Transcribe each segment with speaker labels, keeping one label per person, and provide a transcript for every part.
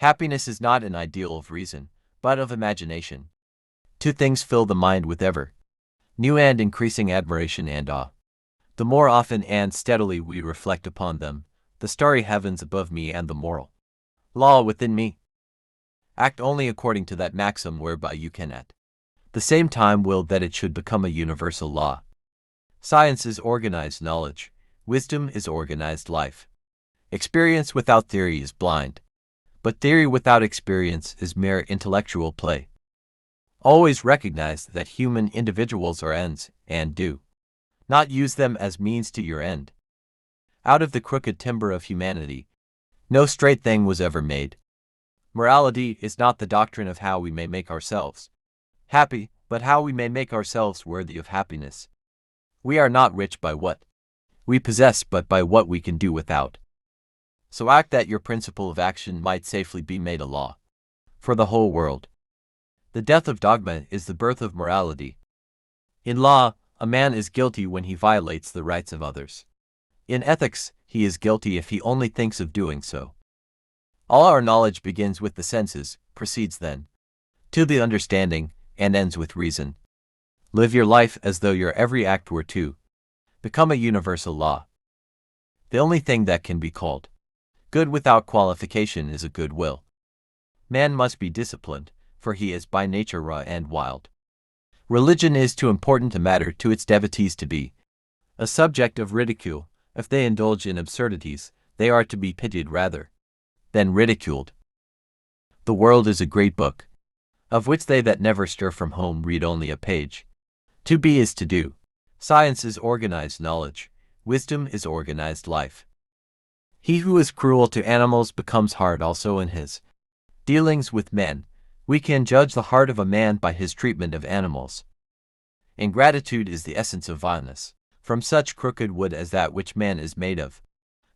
Speaker 1: Happiness is not an ideal of reason, but of imagination. Two things fill the mind with ever new and increasing admiration and awe. The more often and steadily we reflect upon them, the starry heavens above me and the moral law within me, act only according to that maxim whereby you can at the same time will that it should become a universal law. Science is organized knowledge, wisdom is organized life. Experience without theory is blind, but theory without experience is mere intellectual play. Always recognize that human individuals are ends, and do not use them as means to your end. Out of the crooked timber of humanity, no straight thing was ever made. Morality is not the doctrine of how we may make ourselves happy, but how we may make ourselves worthy of happiness. We are not rich by what we possess, but by what we can do without. So act that your principle of action might safely be made a law for the whole world. The death of dogma is the birth of morality. In law, a man is guilty when he violates the rights of others. In ethics, he is guilty if he only thinks of doing so. All our knowledge begins with the senses, proceeds then to the understanding, and ends with reason. Live your life as though your every act were to become a universal law. The only thing that can be called good without qualification is a good will. Man must be disciplined, for he is by nature raw and wild. Religion is too important a matter to its devotees to be a subject of ridicule. If they indulge in absurdities, they are to be pitied rather than ridiculed. The world is a great book, of which they that never stir from home read only a page. To be is to do. Science is organized knowledge, wisdom is organized life. He who is cruel to animals becomes hard also in his dealings with men. We can judge the heart of a man by his treatment of animals. Ingratitude is the essence of vileness. From such crooked wood as that which man is made of,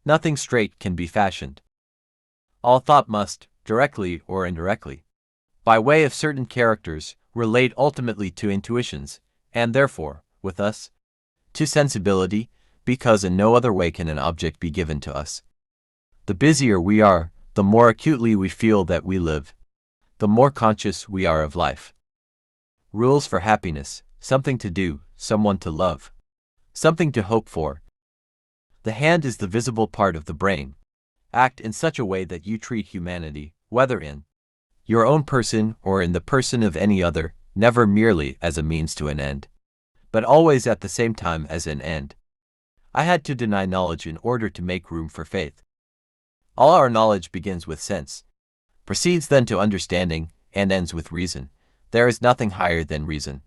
Speaker 1: nothing straight can be fashioned. All thought must, directly or indirectly, by way of certain characters, relate ultimately to intuitions, and therefore, with us, to sensibility, because in no other way can an object be given to us. The busier we are, the more acutely we feel that we live, the more conscious we are of life. Rules for happiness: something to do, someone to love, something to hope for. The hand is the visible part of the brain. Act in such a way that you treat humanity, whether in your own person or in the person of any other, never merely as a means to an end, but always at the same time as an end. I had to deny knowledge in order to make room for faith. All our knowledge begins with sense, proceeds then to understanding, and ends with reason. There is nothing higher than reason.